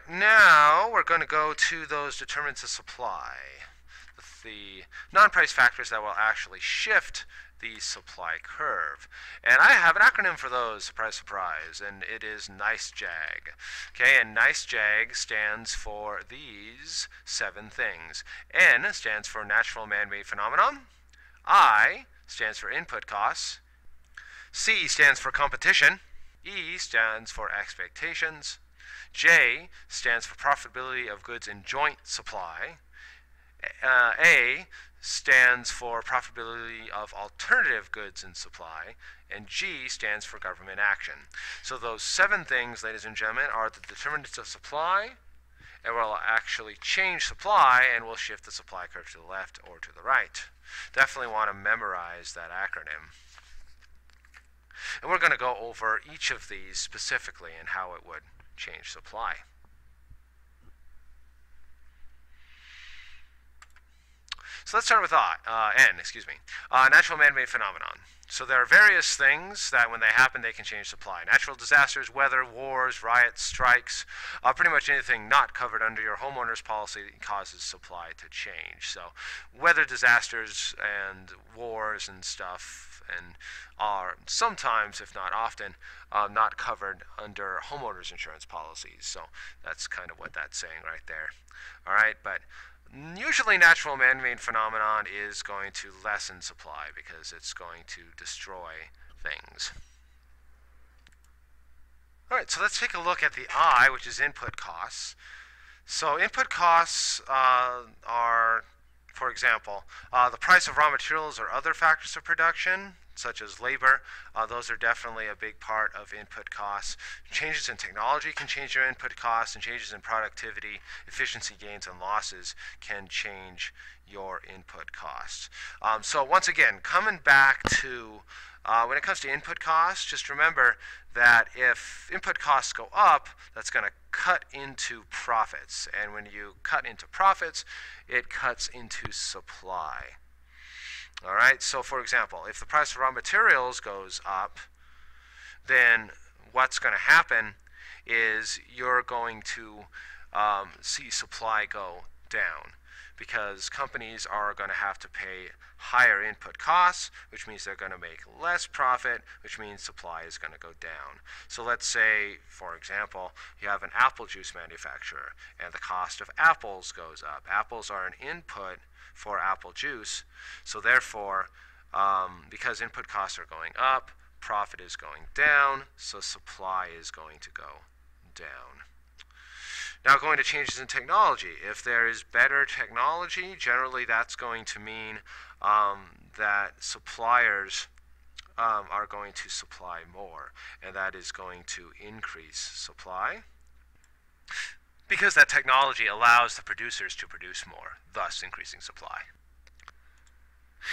right, now we're going to go to those determinants of supply, the non-price factors that will actually shift the supply curve. And I have an acronym for those, surprise, surprise, and it is NICE-JAG. Okay, and NICE-JAG stands for these 7 things. N stands for natural man-made phenomenon. I stands for input costs. C stands for competition. E stands for expectations. J stands for profitability of goods in joint supply. A stands for profitability of alternative goods in supply, and G stands for government action. So those 7 things, ladies and gentlemen, are the determinants of supply, and will actually change supply and will shift the supply curve to the left or to the right. Definitely want to memorize that acronym. And we're going to go over each of these specifically and how it would change supply. So let's start with natural man-made phenomenon. So there are various things that when they happen, they can change supply. Natural disasters, weather, wars, riots, strikes, pretty much anything not covered under your homeowner's policy causes supply to change. So weather disasters and wars and stuff and are sometimes, if not often, not covered under homeowners insurance policies. So that's kind of what that's saying right there. All right, but usually natural man-made phenomenon is going to lessen supply because it's going to destroy things. All right, so let's take a look at the I, which is input costs. So input costs are, for example, the price of raw materials or other factors of production, such as labor. Those are definitely a big part of input costs. Changes in technology can change your input costs, and changes in productivity, efficiency gains, and losses can change your input costs. So once again, coming back to when it comes to input costs, just remember that if input costs go up, that's going to cut into profits. And when you cut into profits, it cuts into supply. All right, so for example, if the price of raw materials goes up, then what's going to happen is you're going to see supply go down, because companies are going to have to pay higher input costs, which means they're going to make less profit, which means supply is going to go down. So let's say, for example, you have an apple juice manufacturer and the cost of apples goes up. Apples are an input for apple juice, so therefore, because input costs are going up, profit is going down, so supply is going to go down. Now, going to changes in technology. If there is better technology, generally that's going to mean that suppliers are going to supply more, and that is going to increase supply, because that technology allows the producers to produce more, thus increasing supply.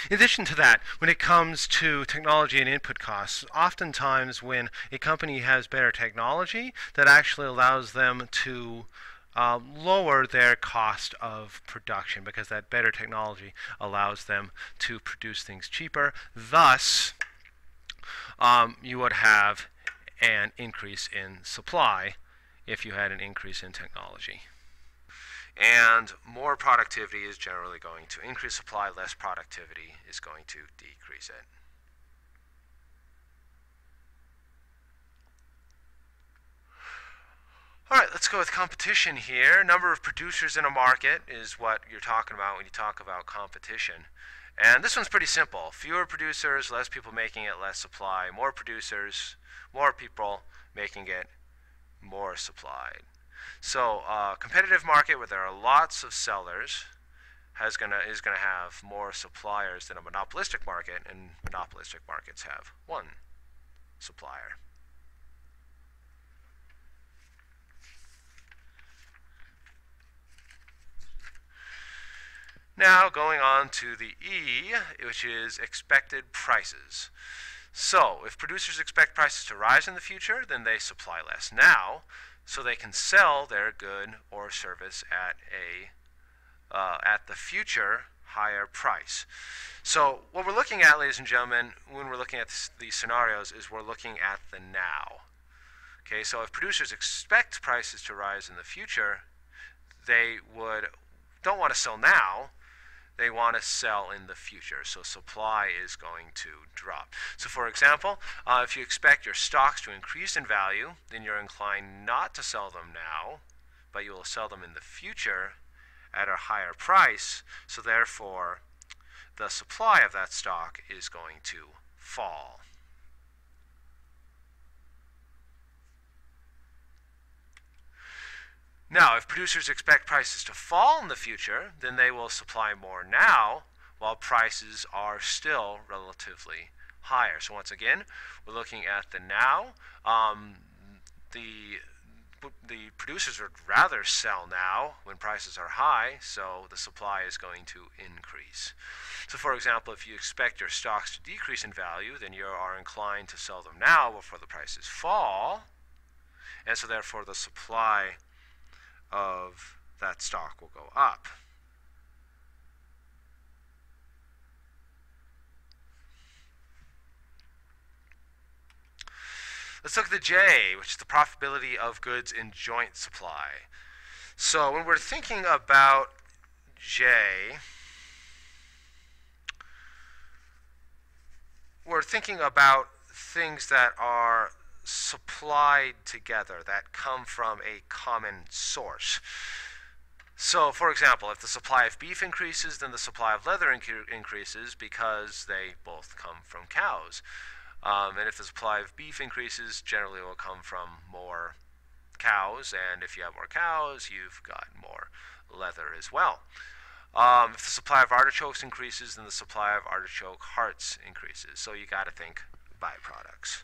In addition to that, when it comes to technology and input costs, oftentimes when a company has better technology, that actually allows them to lower their cost of production, because that better technology allows them to produce things cheaper. Thus, you would have an increase in supply if you had an increase in technology. And more productivity is generally going to increase supply, less productivity is going to decrease it. All right, let's go with competition here. Number of producers in a market is what you're talking about when you talk about competition. And this one's pretty simple. Fewer producers, less people making it, less supply. More producers, more people making it, more supplied. So competitive market where there are lots of sellers is going to have more suppliers than a monopolistic market, and monopolistic markets have one supplier. Now going on to the E, which is expected prices. So if producers expect prices to rise in the future, then they supply less now, so they can sell their good or service at the future higher price. So what we're looking at, ladies and gentlemen, when we're looking at these scenarios, is we're looking at the now. Okay, so if producers expect prices to rise in the future, they don't want to sell now. They want to sell in the future, so supply is going to drop. So for example, if you expect your stocks to increase in value, then you're inclined not to sell them now, but you will sell them in the future at a higher price, so therefore the supply of that stock is going to fall. Now, if producers expect prices to fall in the future, then they will supply more now while prices are still relatively higher. So once again, we're looking at the now. The producers would rather sell now when prices are high, so the supply is going to increase. So for example, if you expect your stocks to decrease in value, then you are inclined to sell them now before the prices fall, and so therefore the supply of that stock will go up. Let's look at the J, which is the profitability of goods in joint supply. So when we're thinking about J, we're thinking about things that are supplied together, that come from a common source. So, for example, if the supply of beef increases, then the supply of leather increases because they both come from cows. And if the supply of beef increases, generally it will come from more cows, and if you have more cows, you've got more leather as well. If the supply of artichokes increases, then the supply of artichoke hearts increases. So you got to think byproducts.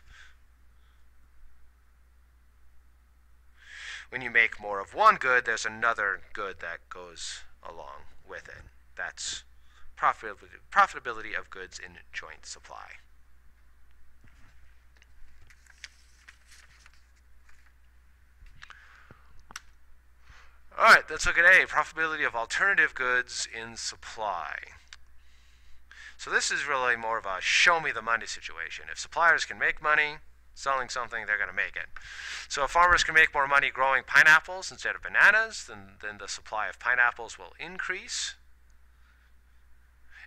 When you make more of one good, there's another good that goes along with it. That's profitability of goods in joint supply. All right, let's look at A, profitability of alternative goods in supply. So this is really more of a show me the money situation. If suppliers can make money selling something, they're going to make it. So if farmers can make more money growing pineapples instead of bananas, then the supply of pineapples will increase,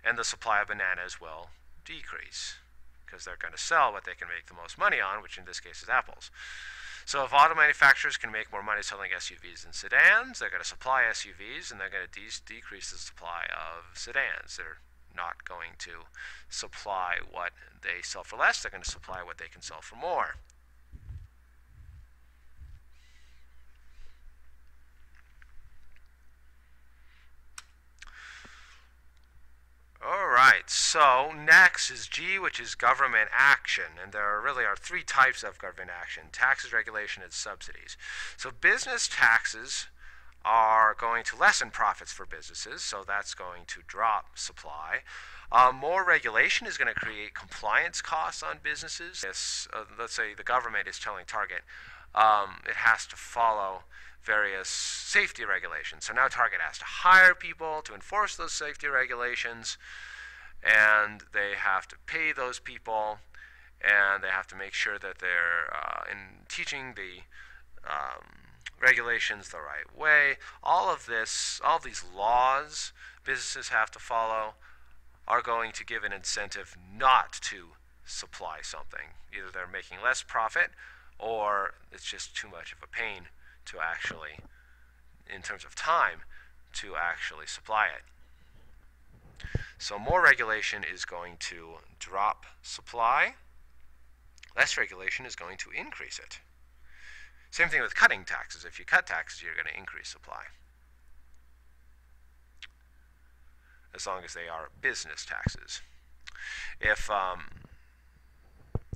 and the supply of bananas will decrease, because they're going to sell what they can make the most money on, which in this case is apples. So if auto manufacturers can make more money selling SUVs than sedans, they're going to supply SUVs, and they're going to decrease the supply of sedans. They're not going to supply what they sell for less. They're going to supply what they can sell for more. All right, so next is G, which is government action. And there really are three types of government action: taxes, regulation, and subsidies. So business taxes are going to lessen profits for businesses, so that's going to drop supply. More regulation is going to create compliance costs on businesses. Let's say the government is telling Target it has to follow various safety regulations. So now Target has to hire people to enforce those safety regulations, and they have to pay those people, and they have to make sure that they're in teaching the regulations the right way. All of these laws businesses have to follow are going to give an incentive not to supply something. Either they're making less profit, or it's just too much of a pain to actually, in terms of time, to actually supply it. So more regulation is going to drop supply. Less regulation is going to increase it. Same thing with cutting taxes. If you cut taxes, you're going to increase supply, as long as they are business taxes. If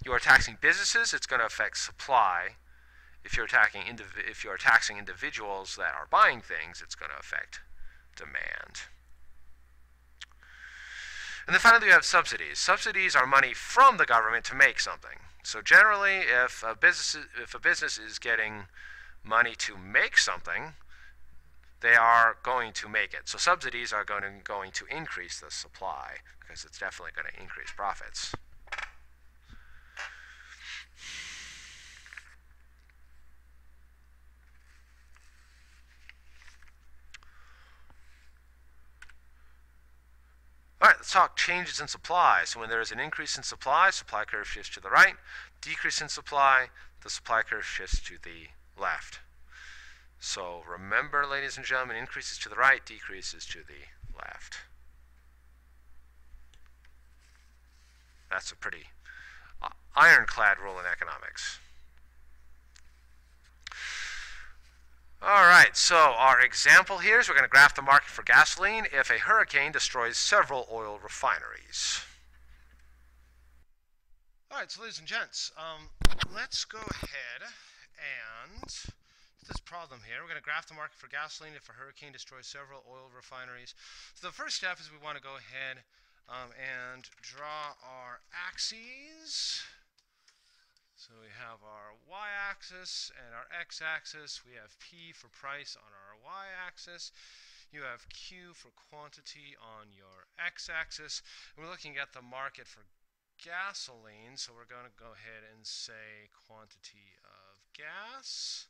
you are taxing businesses, it's going to affect supply. If you're taxing individuals that are buying things, it's going to affect demand. And then finally, we have subsidies. Subsidies are money from the government to make something. So generally, if a business is getting money to make something, they are going to make it. So subsidies are going to increase the supply, because it's definitely going to increase profits. let's talk changes in supply. So when there is an increase in supply, supply curve shifts to the right. Decrease in supply, the supply curve shifts to the left. So remember, ladies and gentlemen, increases to the right, decreases to the left. That's a pretty ironclad rule in economics. All right, so our example here is we're going to graph the market for gasoline if a hurricane destroys several oil refineries. All right, so ladies and gents, let's go ahead and do this problem here. We're going to graph the market for gasoline if a hurricane destroys several oil refineries. So the first step is we want to go ahead and draw our axes. So we have our y-axis and our x-axis. We have P for price on our y-axis. You have Q for quantity on your x-axis. And we're looking at the market for gasoline, so we're going to go ahead and say quantity of gas.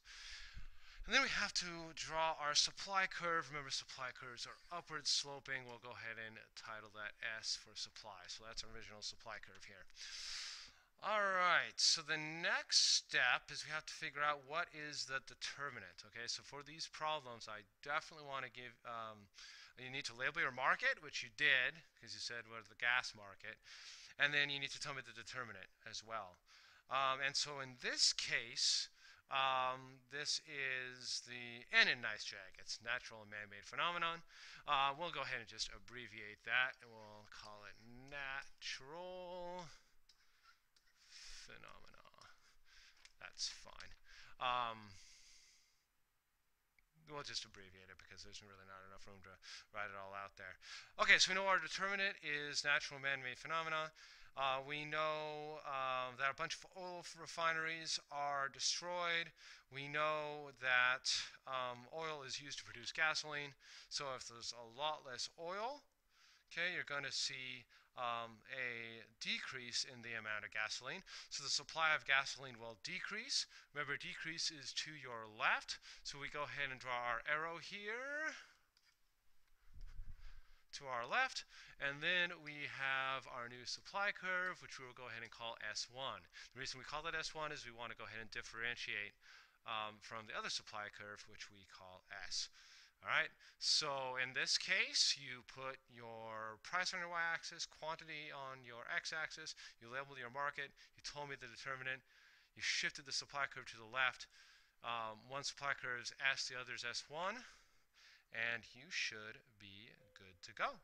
And then we have to draw our supply curve. Remember, supply curves are upward sloping. We'll go ahead and title that S for supply. So that's our original supply curve here. All right, so the next step is we have to figure out what is the determinant. Okay, so for these problems, I definitely want to give, you need to label your market, which you did, because you said what is the gas market. And then you need to tell me the determinant as well. And so in this case, this is the N in nice jag. It's natural and man-made phenomenon. We'll go ahead and just abbreviate that, and we'll call it natural phenomena. That's fine. We'll just abbreviate it because there's really not enough room to write it all out there. Okay, so we know our determinant is natural man-made phenomena. We know that a bunch of oil refineries are destroyed. We know that oil is used to produce gasoline. So if there's a lot less oil, okay, you're going to see a decrease in the amount of gasoline. So the supply of gasoline will decrease. Remember, decrease is to your left. So we go ahead and draw our arrow here to our left. And then we have our new supply curve, which we will go ahead and call S1. The reason we call that S1 is we want to go ahead and differentiate from the other supply curve, which we call S. All right, so in this case, you put your price on your y-axis, quantity on your x-axis, you labeled your market, you told me the determinant, you shifted the supply curve to the left. One supply curve is S, the other is S1, and you should be good to go.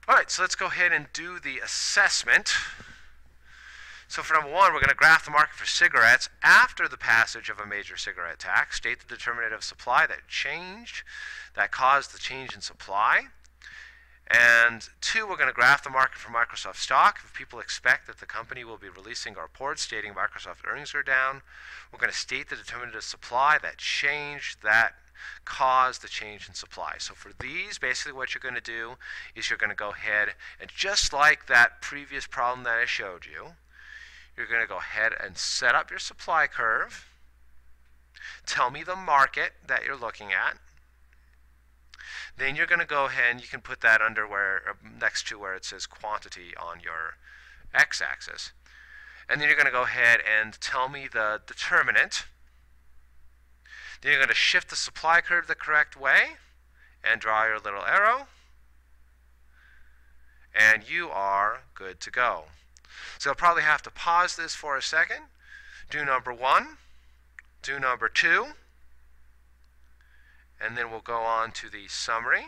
All right, so let's go ahead and do the assessment. So for number one, we're going to graph the market for cigarettes after the passage of a major cigarette tax. State the determinant of supply that changed, that caused the change in supply. And two, we're going to graph the market for Microsoft stock. If people expect that the company will be releasing a report stating Microsoft earnings are down, we're going to state the determinant of supply that changed, that caused the change in supply. So for these, basically what you're going to do is you're going to go ahead and just like that previous problem that I showed you, you're going to go ahead and set up your supply curve. Tell me the market that you're looking at. Then you're going to go ahead and you can put that under where next to where it says quantity on your x-axis. And then you're going to go ahead and tell me the determinant. Then you're going to shift the supply curve the correct way and draw your little arrow. And you are good to go. So you'll probably have to pause this for a second. Do number one, do number two, and then we'll go on to the summary.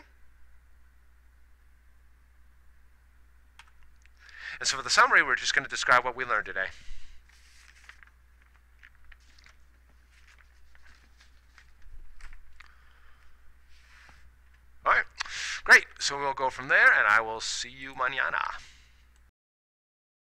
And so for the summary, we're just going to describe what we learned today. All right, great. So we'll go from there, and I will see you mañana.